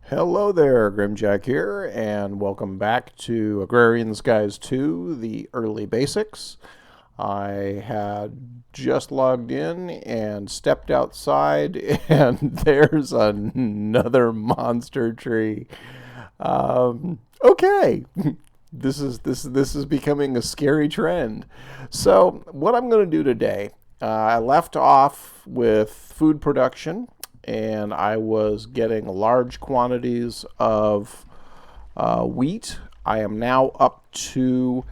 Hello there, Grimjahk here, and welcome back to Agrarian Skies 2, the early basics. I had just logged in and stepped outside, and there's another monster tree. Okay, this is becoming a scary trend. So, what I'm going to do today, I left off with food production, and I was getting large quantities of wheat. I am now up to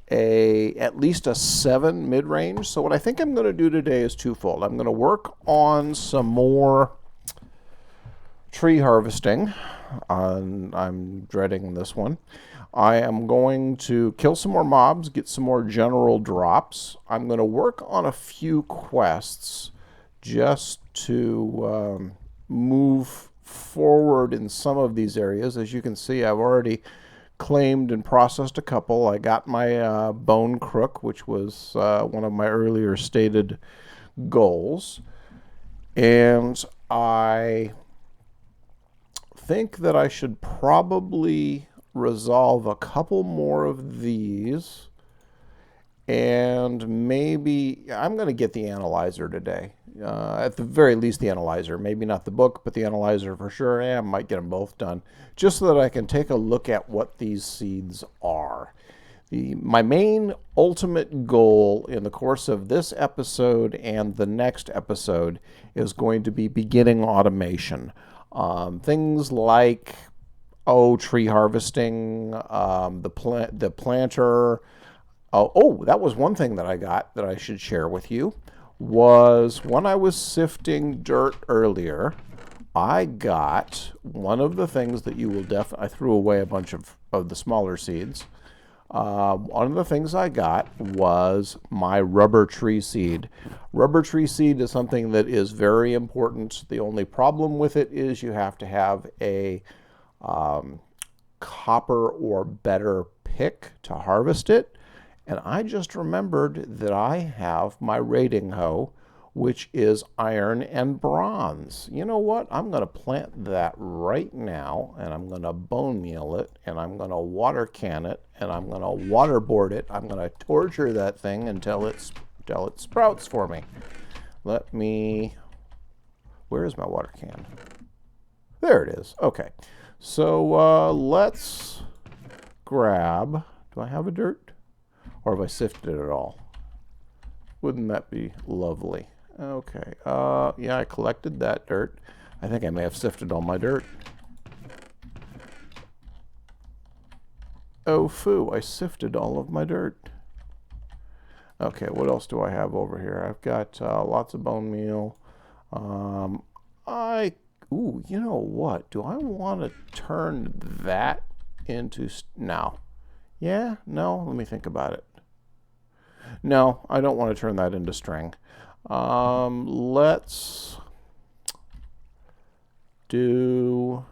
at least a 7 mid-range. So what I think I'm going to do today is twofold. I'm going to work on some more tree harvesting. I'm dreading this one. I am going to kill some more mobs, get some more general drops. I'm going to work on a few quests just to move forward in some of these areas. As you can see, I've already claimed and processed a couple. I got my bone crook, which was one of my earlier stated goals. And I think that I should probably resolve a couple more of these. And maybe I'm going to get the analyzer today. At the very least, the analyzer. Maybe not the book, but the analyzer for sure. I might get them both done, just so that I can take a look at what these seeds are. My main ultimate goal in the course of this episode and the next episode is going to be beginning automation. Things like, tree harvesting, the planter. That was one thing that I got that I should share with you. Was when I was sifting dirt earlier, I got one of the things that you will definitely, I threw away a bunch of the smaller seeds. One of the things I got was my rubber tree seed. Rubber tree seed is something that is very important. The only problem with it is you have to have a copper or better pick to harvest it. And I just remembered that I have my raiding hoe, which is iron and bronze. You know what? I'm going to plant that right now, and I'm going to bone meal it, and I'm going to water can it, and I'm going to waterboard it. I'm going to torture that thing until it sprouts for me. Where is my water can? There it is. Okay. So let's grab, do I have a dirt? Or have I sifted it all? Wouldn't that be lovely? Okay. Yeah, I collected that dirt. I think I may have sifted all my dirt. Oh, foo. I sifted all of my dirt. Okay, what else do I have over here? I've got lots of bone meal. You know what? Do I want to turn that into... No. Yeah? No? Let me think about it. No, I don't want to turn that into string. Let's do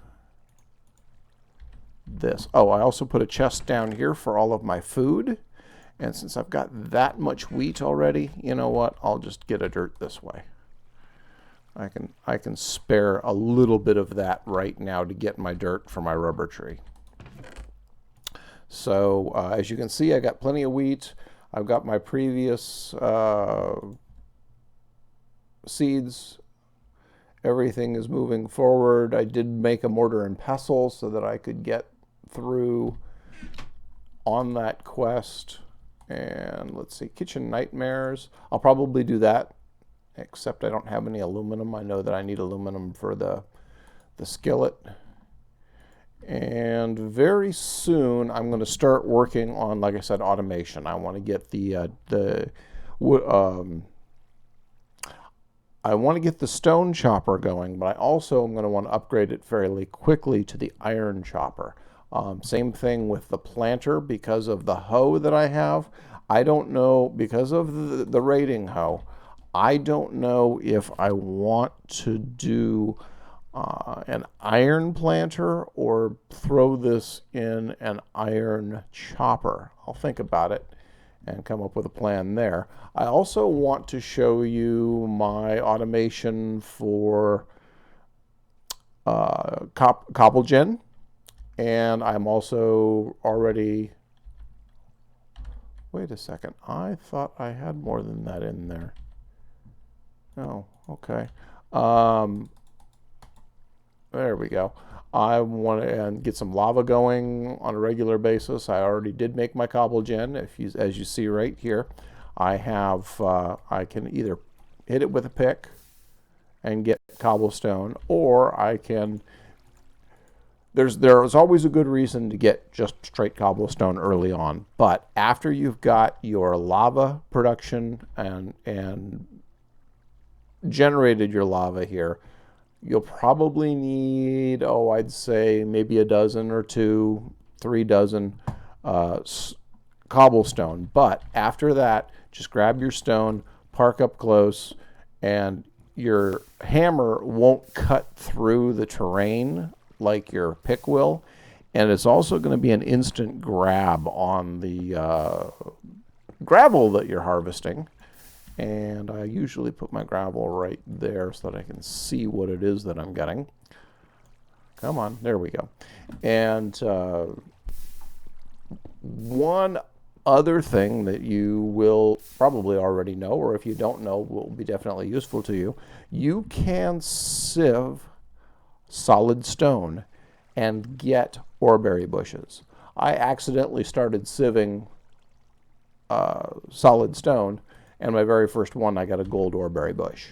this. Oh, I also put a chest down here for all of my food. And since I've got that much wheat already, you know what? I'll just get a dirt this way. I can spare a little bit of that right now to get my dirt for my rubber tree. So as you can see, I got plenty of wheat. I've got my previous seeds. Everything is moving forward. I did make a mortar and pestle so that I could get through on that quest. And let's see, kitchen nightmares. I'll probably do that, except I don't have any aluminum. I know that I need aluminum for the skillet. And very soon, I'm going to start working on, like I said, automation. I want to get I want to get the stone chopper going, but I also am going to want to upgrade it fairly quickly to the iron chopper. Same thing with the planter because of the hoe that I have. I don't know, because of the raiding hoe, I don't know if I want to do an iron planter or throw this in an iron chopper. I'll think about it and come up with a plan there. I also want to show you my automation for Cobble Gen, and I'm also already. Wait a second. I thought I had more than that in there. Oh, okay. There we go. I want to get some lava going on a regular basis. I already did make my Cobble Gen. As you see right here, I have. I can either hit it with a pick and get cobblestone, or I can. There's always a good reason to get just straight cobblestone early on, but after you've got your lava production and generated your lava here, you'll probably need, I'd say maybe a dozen or two, 3 dozen cobblestone. But after that, just grab your stone, park up close, and your hammer won't cut through the terrain like your pick will. And it's also going to be an instant grab on the gravel that you're harvesting. And I usually put my gravel right there so that I can see what it is that I'm getting. Come on, there we go. And one other thing that you will probably already know, or if you don't know, will be definitely useful to you. You can sieve solid stone and get oreberry bushes. I accidentally started sieving solid stone, and my very first one, I got a gold oreberry bush.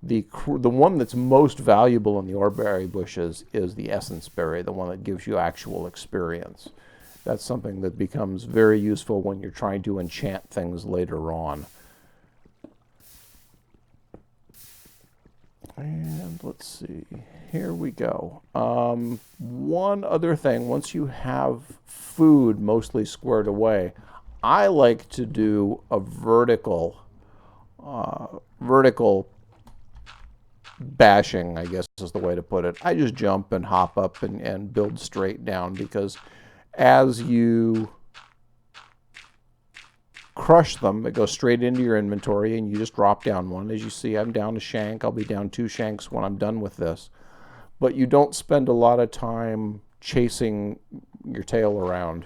The one that's most valuable in the oreberry bushes is the essence berry, the one that gives you actual experience. That's something that becomes very useful when you're trying to enchant things later on. And let's see, here we go. One other thing, once you have food mostly squared away, I like to do a vertical bashing, I guess is the way to put it. I just jump and hop up and build straight down, because as you crush them, it goes straight into your inventory and you just drop down one. As you see, I'm down a shank. I'll be down 2 shanks when I'm done with this. But you don't spend a lot of time chasing your tail around,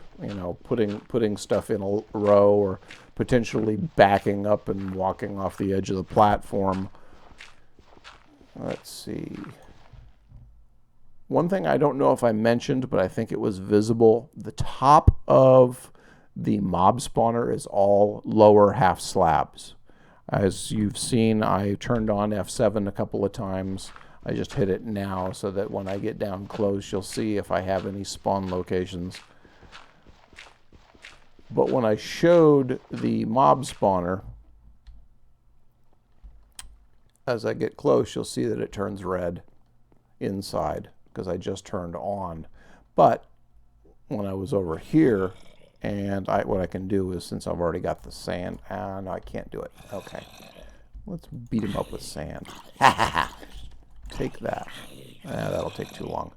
putting stuff in a row, or potentially backing up and walking off the edge of the platform. Let's see. One thing I don't know if I mentioned, but I think it was visible, the top of the mob spawner is all lower half slabs. As you've seen, I turned on F7 a couple of times. I just hit it now so that when I get down close, you'll see if I have any spawn locations. But when I showed the mob spawner, as I get close, you'll see that it turns red inside because I just turned on. But when I was over here, and what I can do is, since I've already got the sand, no, I can't do it. Okay, let's beat him up with sand. Take that. That'll take too long.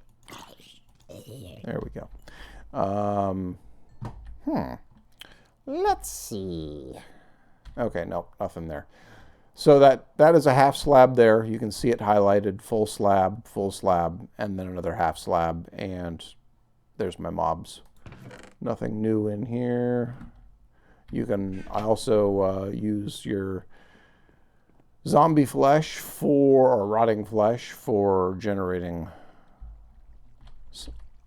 There we go. Let's see. Okay, no, nothing there. So that is a half slab there. You can see it highlighted, full slab, and then another half slab, and there's my mobs. Nothing new in here. You can also use your zombie flesh or rotting flesh for generating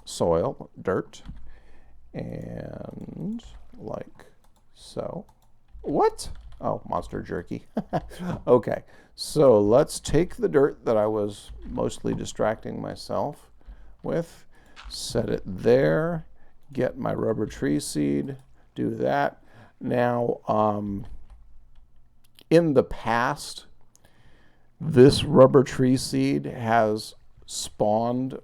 soil, dirt, and like so. What? Oh, monster jerky. Okay, so let's take the dirt that I was mostly distracting myself with, set it there, get my rubber tree seed, do that. Now, in the past, this rubber tree seed has spawned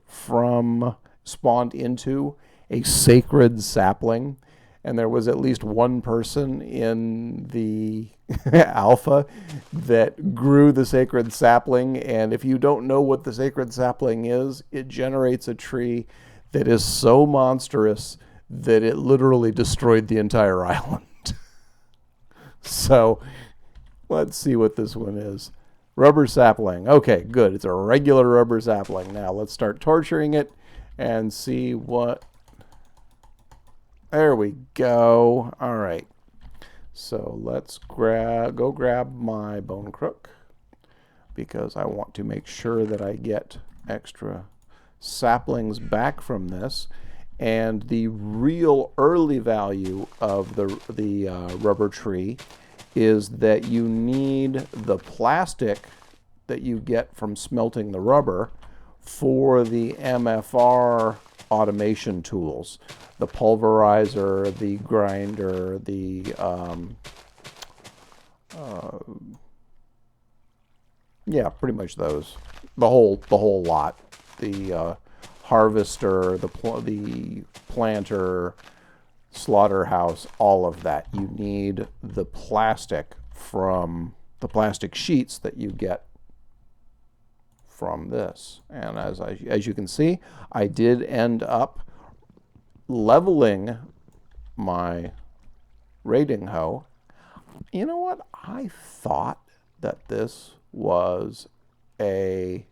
into a sacred sapling. And there was at least one person in the alpha that grew the sacred sapling. And if you don't know what the sacred sapling is, it generates a tree that is so monstrous that it literally destroyed the entire island. So let's see what this one is. Rubber sapling. Okay, good. It's a regular rubber sapling. Now let's start torturing it and see what... There we go. All right. So let's go grab my bone crook, because I want to make sure that I get extra saplings back from this. And the real early value of the rubber tree is that you need the plastic that you get from smelting the rubber for the MFR automation tools, the pulverizer, the grinder, the yeah, pretty much those, the whole lot, the harvester, the planter, slaughterhouse, all of that. You need the plastic from the plastic sheets that you get from this. And as you can see, I did end up leveling my raiding hoe. You know what? I thought that this was a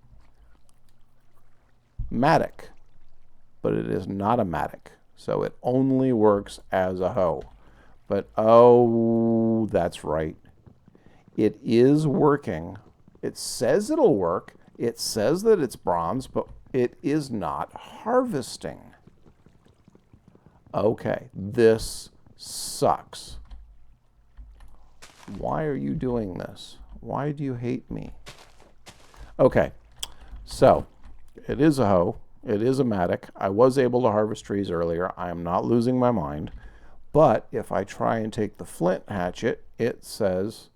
matic, but it is not a matic. So it only works as a hoe. But oh, that's right. It is working. It says it'll work. It says that it's bronze, but it is not harvesting. Okay, this sucks. Why are you doing this? Why do you hate me? Okay, so it is a hoe. It is a matic. I was able to harvest trees earlier. I am not losing my mind. But if I try and take the flint hatchet, it says,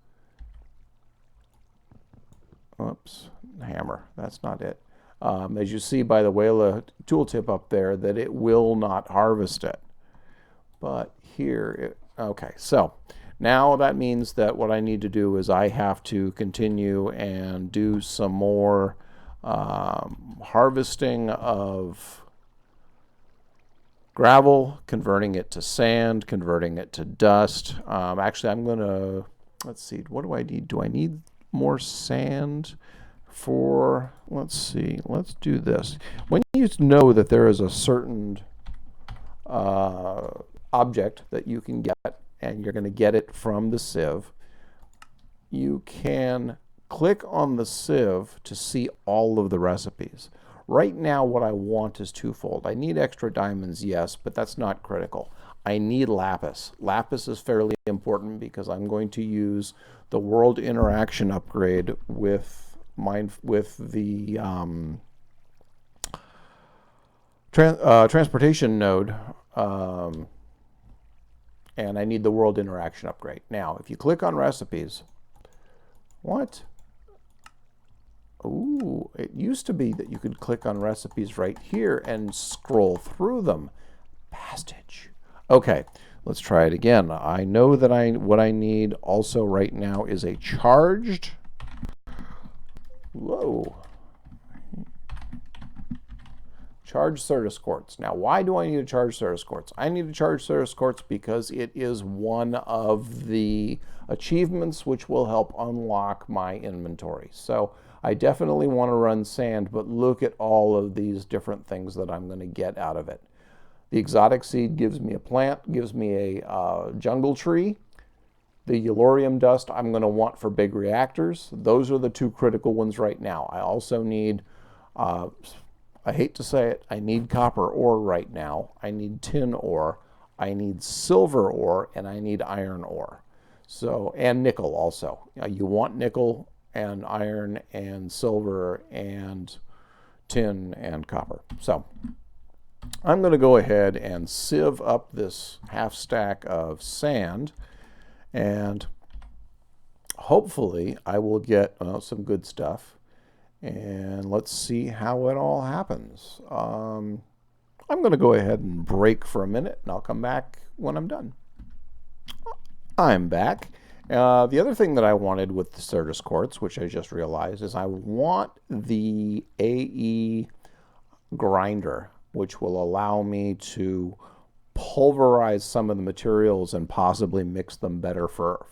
oops, hammer. That's not it. As you see by the Wayla tooltip up there, that it will not harvest it. But here, okay, so now that means that what I need to do is I have to continue and do some more harvesting of gravel, converting it to sand, converting it to dust. Actually, I'm going to, let's see, what do I need? Do I need more sand for, let's see, let's do this. When you know that there is a certain object that you can get, and you're going to get it from the sieve, you can click on the sieve to see all of the recipes. Right now, what I want is twofold. I need extra diamonds, yes, but that's not critical. I need lapis. Lapis is fairly important because I'm going to use the world interaction upgrade with the transportation node, and I need the world interaction upgrade. Now, if you click on recipes, what? Ooh, it used to be that you could click on recipes right here and scroll through them. Passage. Okay, let's try it again. I know that what I need also right now is a charged, charged Certus quartz. Now, why do I need a charged Certus quartz? I need a charged Certus quartz because it is one of the achievements which will help unlock my inventory. So I definitely want to run sand, but look at all of these different things that I'm going to get out of it. The exotic seed gives me a plant, gives me a jungle tree. The Eulorium dust I'm going to want for big reactors. Those are the two critical ones right now. I also need, I hate to say it, I need copper ore right now. I need tin ore. I need silver ore, and I need iron ore. So, and nickel also. You want nickel and iron and silver and tin and copper. So I'm going to go ahead and sieve up this half stack of sand, and hopefully I will get some good stuff. And let's see how it all happens. I'm going to go ahead and break for a minute, and I'll come back when I'm done. I'm back. The other thing that I wanted with the Certus quartz, which I just realized, is I want the AE grinder, which will allow me to pulverize some of the materials and possibly mix them better for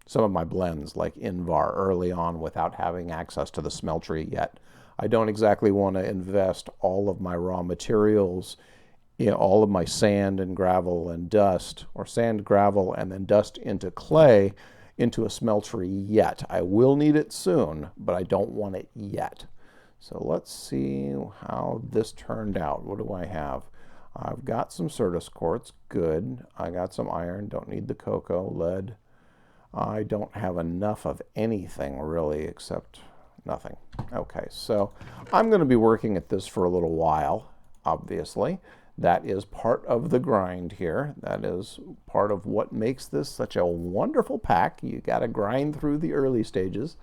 some of my blends like Invar early on without having access to the smeltery yet. I don't exactly want to invest all of my raw materials, all of my sand and gravel and dust, or sand, gravel, and then dust into clay into a smeltery yet. I will need it soon, but I don't want it yet. So let's see how this turned out. What do I have? I've got some Certus quartz, good. I got some iron, don't need the cocoa, lead. I don't have enough of anything really except nothing. Okay, so I'm going to be working at this for a little while, obviously. That is part of the grind here. That is part of what makes this such a wonderful pack. You got to grind through the early stages.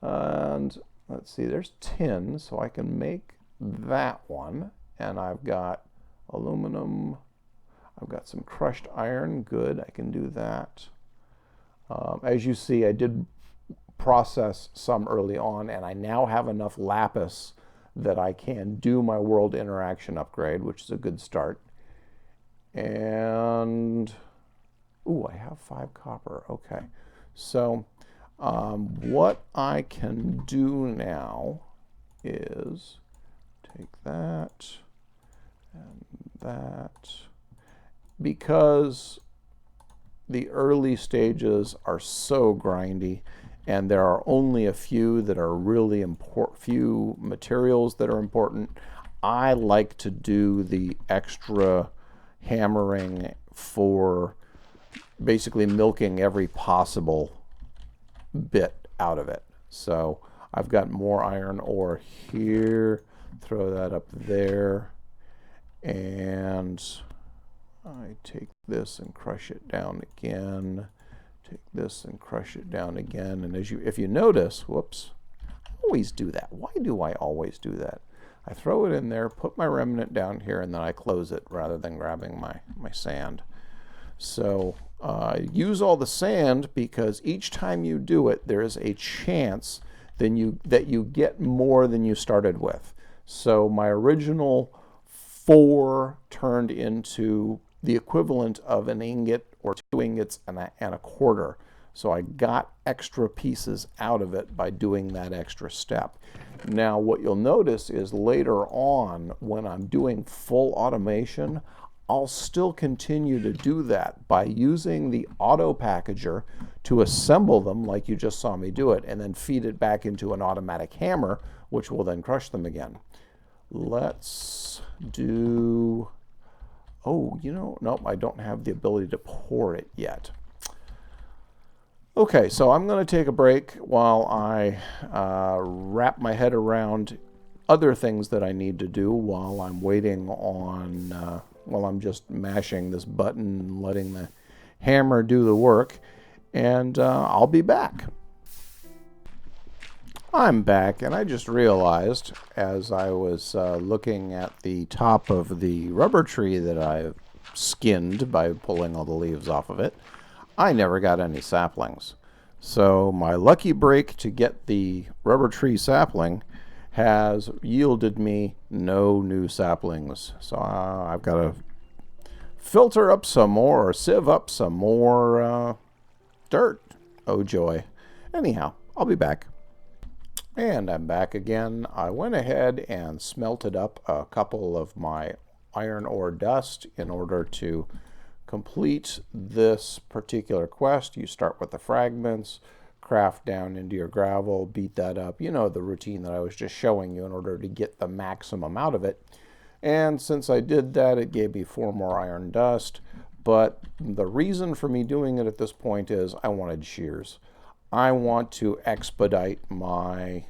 And let's see, there's tin, so I can make that one. And I've got aluminum. I've got some crushed iron. Good, I can do that. As you see, I did process some early on, and I now have enough lapis that I can do my world interaction upgrade, which is a good start. And, ooh, I have 5 copper. Okay. So what I can do now is take that and that, because the early stages are so grindy, and there are only a few that are really important, few materials that are important. I like to do the extra hammering for basically milking every possible bit out of it. So I've got more iron ore here, throw that up there, and I take this and crush it down again. Take this and crush it down again. And if you notice, whoops, I always do that. Why do I always do that? I throw it in there, put my remnant down here, and then I close it rather than grabbing my sand. So use all the sand, because each time you do it, there is a chance that you get more than you started with. So my original 4 turned into the equivalent of an ingot or 2 ingots and a quarter. So I got extra pieces out of it by doing that extra step. Now what you'll notice is later on, when I'm doing full automation, I'll still continue to do that by using the auto packager to assemble them like you just saw me do it, and then feed it back into an automatic hammer, which will then crush them again. Let's do, oh, nope, I don't have the ability to pour it yet. Okay, so I'm going to take a break while I wrap my head around other things that I need to do while I'm waiting on, while I'm just mashing this button and letting the hammer do the work, and I'll be back. I'm back, and I just realized as I was looking at the top of the rubber tree that I've skinned by pulling all the leaves off of it, I never got any saplings. So my lucky break to get the rubber tree sapling has yielded me no new saplings. So I've got to filter up some more, or sieve up some more dirt. Oh joy. Anyhow, I'll be back. And I'm back again. I went ahead and smelted up a couple of my iron ore dust in order to complete this particular quest. You start with the fragments, craft down into your gravel, beat that up. You know the routine that I was just showing you in order to get the maximum out of it. And since I did that, it gave me 4 more iron dust. But the reason for me doing it at this point is I wanted shears. I want to expedite my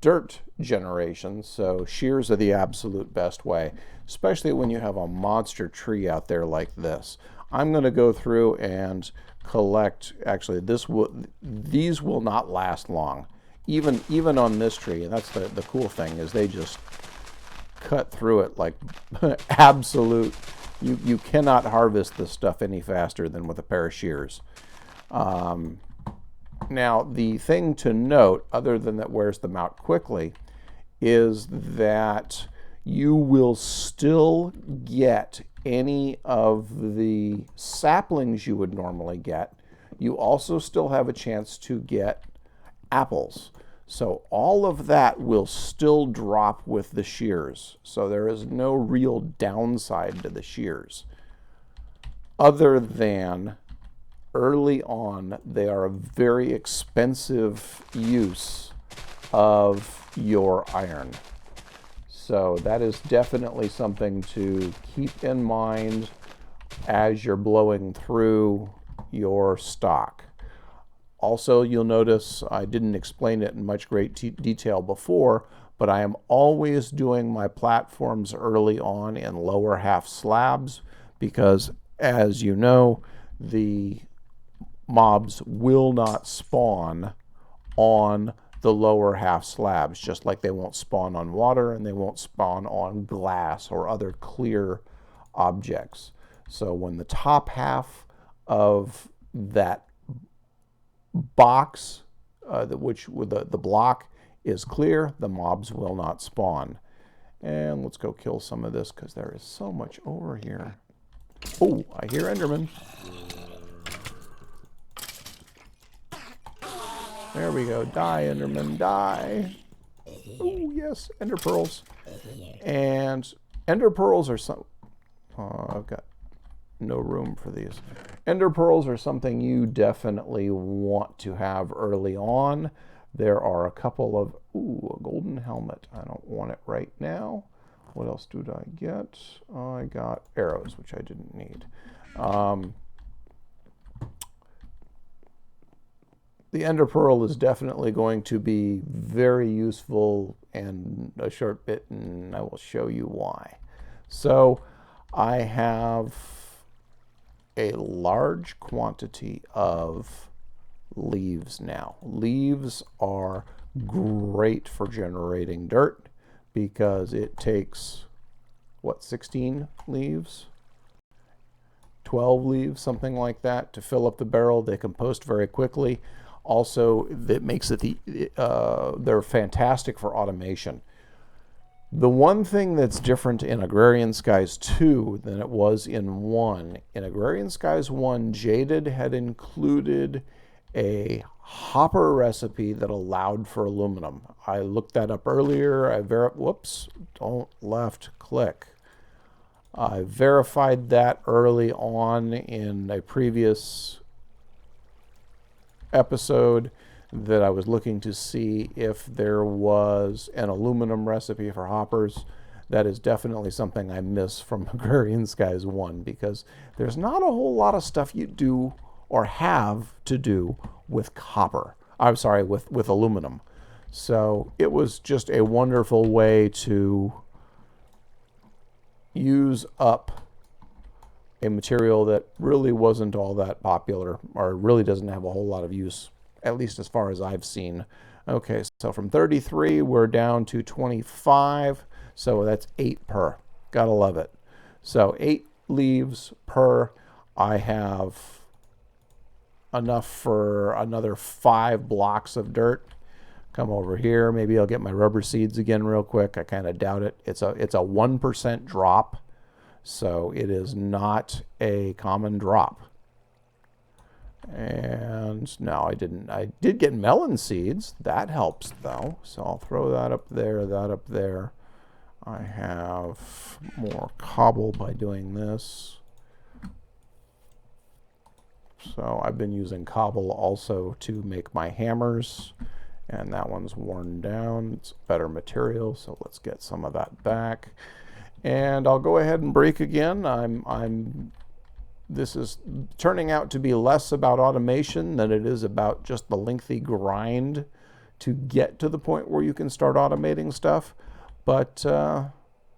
dirt generation, so shears are the absolute best way, especially when you have a monster tree out there like this. I'm going to go through and collect, actually these will not last long, even on this tree, and that's the cool thing, is they just cut through it like absolute. You cannot harvest this stuff any faster than with a pair of shears. Now, the thing to note, other than that wears them out quickly, is that you will still get any of the saplings you would normally get. You also still have a chance to get apples. So all of that will still drop with the shears. So there is no real downside to the shears, other than early on they are a very expensive use of your iron. So that is definitely something to keep in mind as you're blowing through your stock. Also, you'll notice I didn't explain it in much great detail before, but I am always doing my platforms early on in lower half slabs because, as you know, the mobs will not spawn on the lower half slabs, just like they won't spawn on water and they won't spawn on glass or other clear objects. So when the top half of that box, which with the block is clear, the mobs will not spawn. And let's go kill some of this because there is so much over here. Oh, I hear Enderman. There we go. Die, Enderman, die. Oh, yes, Ender Pearls. And Ender Pearls are some... Oh, I've got no room for these. Ender Pearls are something you definitely want to have early on. There are a couple of... Ooh, a golden helmet. I don't want it right now. What else did I get? I got arrows, which I didn't need. The Ender Pearl is definitely going to be very useful in a short bit, and I will show you why. So I have a large quantity of leaves now. Leaves are great for generating dirt because it takes, what, 16 leaves? 12 leaves, something like that, to fill up the barrel. They compost very quickly. Also, that makes it they're fantastic for automation. The one thing that's different in Agrarian Skies 2 than it was in 1, in Agrarian Skies 1, Jaded had included a hopper recipe that allowed for aluminum. I looked that up earlier. Whoops, don't left click. I verified that early on in a previous episode that I was looking to see if there was an aluminum recipe for hoppers. That is definitely something I miss from Agrarian Skies 1 because there's not a whole lot of stuff you do or have to do with copper. I'm sorry, with aluminum. So it was just a wonderful way to use up a material that really wasn't all that popular or really doesn't have a whole lot of use, at least as far as I've seen. Okay, so from 33 we're down to 25, so that's 8 per. Gotta love it. So 8 leaves per. I have enough for another 5 blocks of dirt. Come over here, maybe I'll get my rubber seeds again real quick. I kind of doubt it. It's a 1% drop. So it is not a common drop. And no, I didn't. I did get melon seeds. That helps though. So I'll throw that up there, that up there. I have more cobble by doing this. So I've been using cobble also to make my hammers. And that one's worn down. It's better material, so let's get some of that back. And I'll go ahead and break again. This is turning out to be less about automation than it is about just the lengthy grind to get to the point where you can start automating stuff. But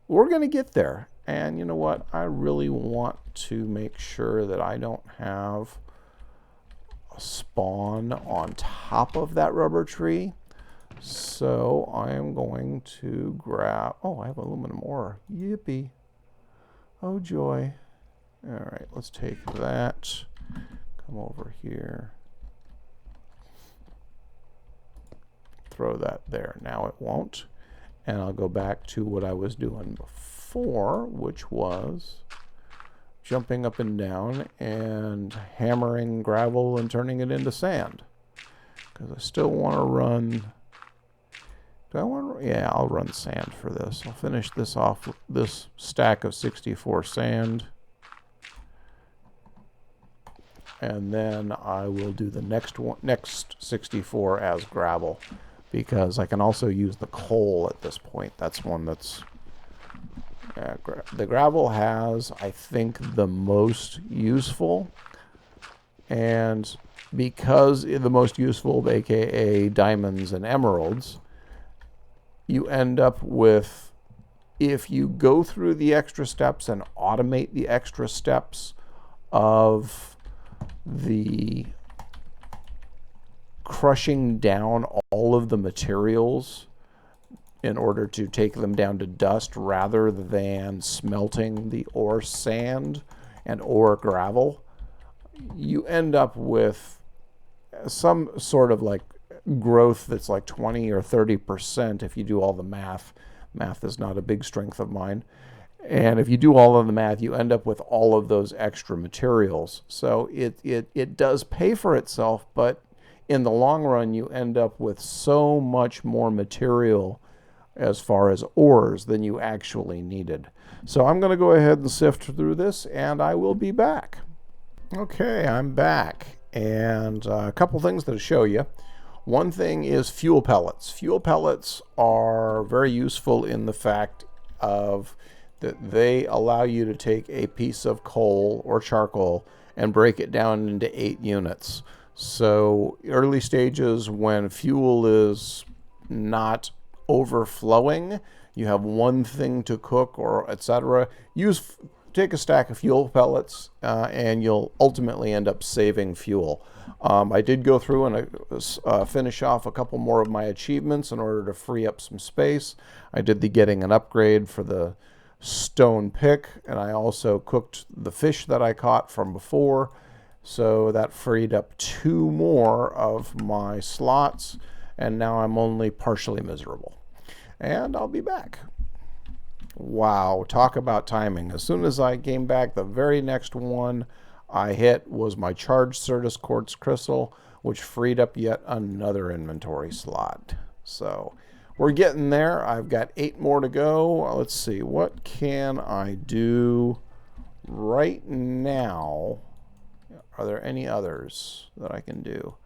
we're going to get there. And you know what? I really want to make sure that I don't have a spawn on top of that rubber tree. So I am going to grab, oh, I have aluminum ore. Yippee. Oh, joy. All right, let's take that. Come over here. Throw that there. Now it won't. and I'll go back to what I was doing before, which was jumping up and down and hammering gravel and turning it into sand. Because I still want to run... Do I want to... Yeah, I'll run sand for this. I'll finish this off with this stack of 64 sand. And then I will do the next 64 as gravel, because I can also use the coal at this point. That's one that's... the gravel has, I think, the most useful, and because the most useful, aka diamonds and emeralds, you end up with, if you go through the extra steps and automate the extra steps of the crushing down all of the materials in order to take them down to dust rather than smelting the ore sand and ore gravel, you end up with some sort of like growth that's like 20 or 30% if you do all the math. Math is not a big strength of mine. And if you do all of the math, you end up with all of those extra materials. So it does pay for itself, but in the long run, you end up with so much more material as far as ores than you actually needed. So I'm going to go ahead and sift through this, and I will be back. Okay, I'm back, and a couple things to show you. One thing is fuel pellets. Fuel pellets are very useful in the fact of that they allow you to take a piece of coal or charcoal and break it down into 8 units. So early stages, when fuel is not overflowing, you have one thing to cook or etc. Take a stack of fuel pellets and you'll ultimately end up saving fuel. I did go through and finish off a couple more of my achievements in order to free up some space. I did the getting an upgrade for the stone pick, and I also cooked the fish that I caught from before, so that freed up 2 more of my slots, and now I'm only partially miserable. And I'll be back. Wow, talk about timing. As soon as I came back, the very next one I hit was my charged Certus quartz crystal, which freed up yet another inventory slot. So we're getting there. I've got 8 more to go. Let's see, what can I do right now? Are there any others that I can do?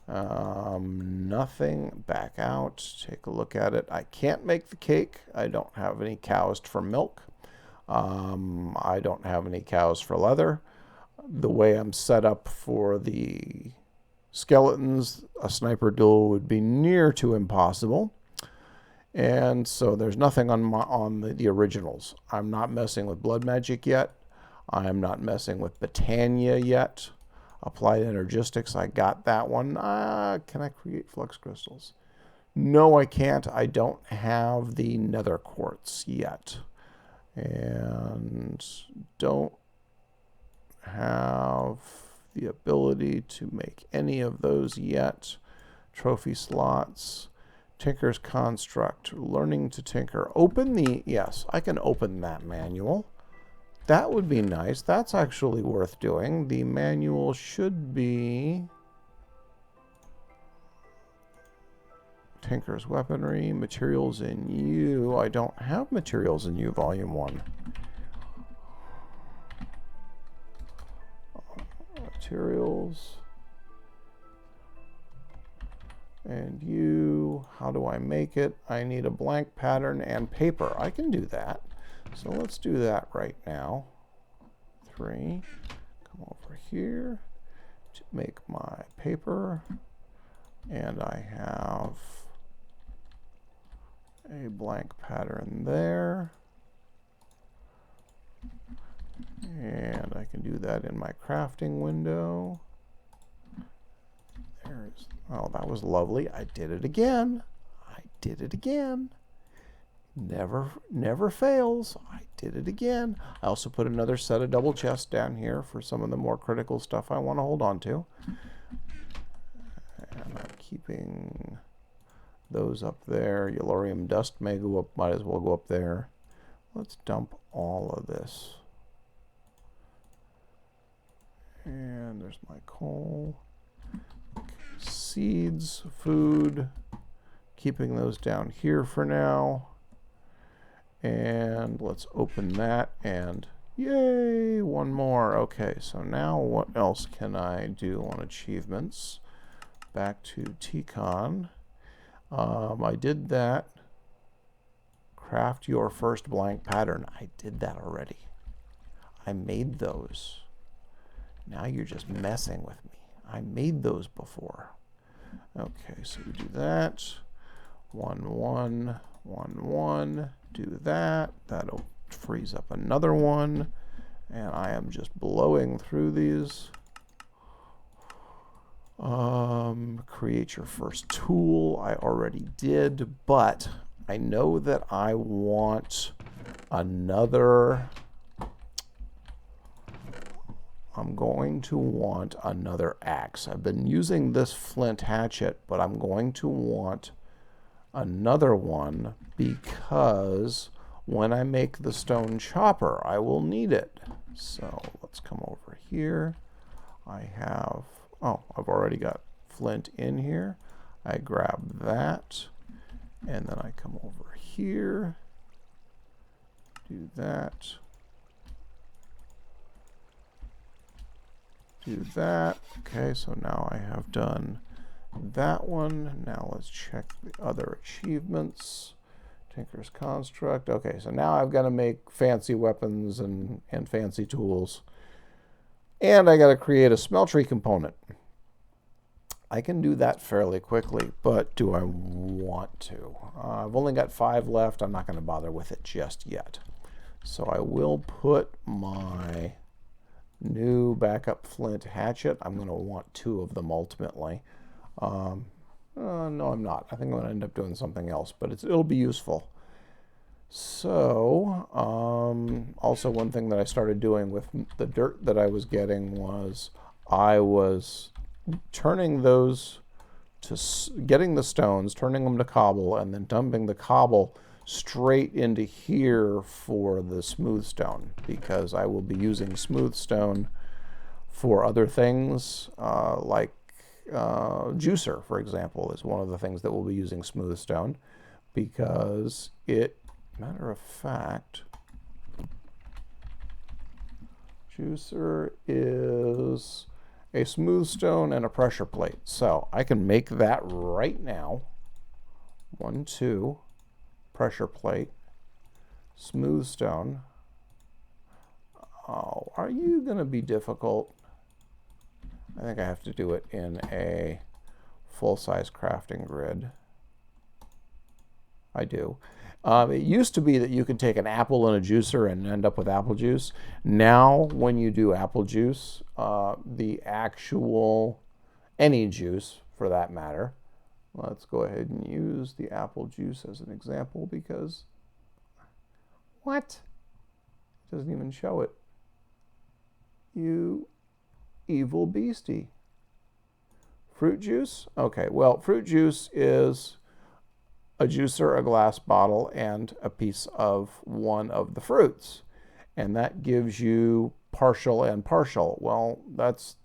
Nothing. Back out. Take a look at it. I can't make the cake. I don't have any cows for milk. I don't have any cows for leather. The way I'm set up for the skeletons, a sniper duel would be near to impossible. And so there's nothing on the originals. I'm not messing with blood magic yet. I'm not messing with Botania yet. Applied Energistics, I got that one. Can I create flux crystals? No, I can't. I don't have the nether quartz yet. And don't have the ability to make any of those yet. Trophy slots. Tinker's Construct. Learning to tinker. Yes, I can open that manual. That would be nice. That's actually worth doing. The manual should be Tinker's Weaponry, Materials in You. I don't have Materials in You, Volume 1. Materials. And you, how do I make it? I need a blank pattern and paper. I can do that. So let's do that right now. 3, come over here to make my paper. And I have a blank pattern there. And I can do that in my crafting window. There's, oh, that was lovely. I did it again. I did it again. Never fails. I did it again. I also put another set of double chests down here for some of the more critical stuff I want to hold on to. And I'm keeping those up there. Yellorium dust may go up, might as well go up there. Let's dump all of this. And there's my coal. Okay, seeds, food, keeping those down here for now. And let's open that and yay, one more. Okay, so now what else can I do on achievements? Back to TCon. I did that. Craft your first blank pattern. I did that already. I made those. Now you're just messing with me. I made those before. Okay, so we do that. 1, 1, 1, 1. Do that. That'll freeze up another one. And I am just blowing through these. Create your first tool. I already did, but I know that I want another. I'm going to want another axe. I've been using this flint hatchet, but I'm going to want another one because when I make the stone chopper, I will need it. So let's come over here. I have, oh, I've already got flint in here. I grab that, and then I come over here, do that, do that. Okay, so now I have done that one. Now let's check the other achievements. Tinker's Construct. Okay, so now I've got to make fancy weapons and fancy tools. And I got to create a smeltery component. I can do that fairly quickly, but do I want to? I've only got 5 left. I'm not going to bother with it just yet. So I will put my new backup flint hatchet. I'm going to want 2 of them ultimately. No, I'm not. I think I'm going to end up doing something else, but it'll be useful. So, also one thing that I started doing with the dirt that I was getting was I was turning those to getting the stones, turning them to cobble, and then dumping the cobble straight into here for the smooth stone, because I will be using smooth stone for other things, like juicer, for example, is one of the things that we'll be using smooth stone, because it, matter of fact, juicer is a smooth stone and a pressure plate. So I can make that right now. 1, 2, pressure plate, smooth stone. Oh, are you going to be difficult? I think I have to do it in a full-size crafting grid. I do. It used to be that you could take an apple in a juicer and end up with apple juice. Now, when you do apple juice, the actual, any juice for that matter, let's go ahead and use the apple juice as an example because, what? It doesn't even show it. You evil beastie. Fruit juice? Okay, well, fruit juice is a juicer, a glass bottle, and a piece of one of the fruits. And that gives you partial and partial. Well, that's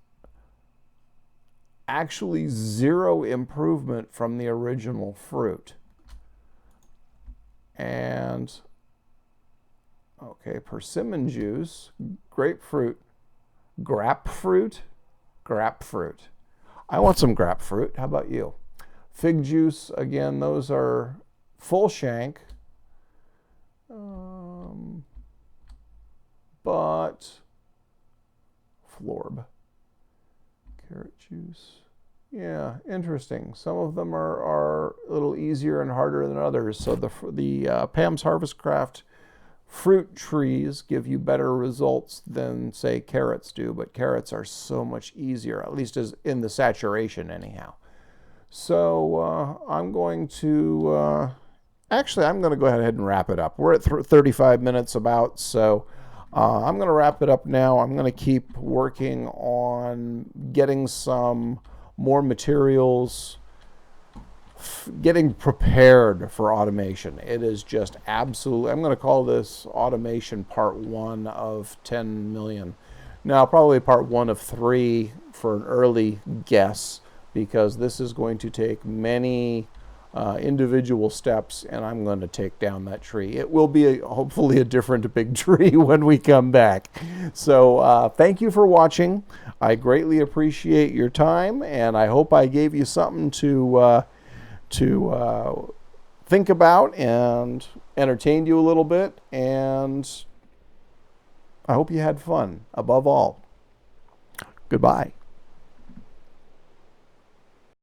actually 0 improvement from the original fruit. And, okay, persimmon juice, grapefruit, grapefruit. I want some grapefruit. How about you? Fig juice, again, those are full shank, but florb. Carrot juice. Yeah, interesting. Some of them are a little easier and harder than others. So the Pam's Harvest Craft fruit trees give you better results than, say, carrots do, but carrots are so much easier, at least as in the saturation anyhow. So I'm going to, actually, I'm going to go ahead and wrap it up. We're at 35 minutes about, so I'm going to wrap it up now. I'm going to keep working on getting some more materials getting prepared for automation. It is just absolutely, I'm going to call this automation part 1 of 10 million. Now, probably part 1 of 3 for an early guess, because this is going to take many individual steps, and I'm going to take down that tree. It will be hopefully a different big tree when we come back. So thank you for watching. I greatly appreciate your time, and I hope I gave you something to think about and entertained you a little bit, and I hope you had fun above all. Goodbye.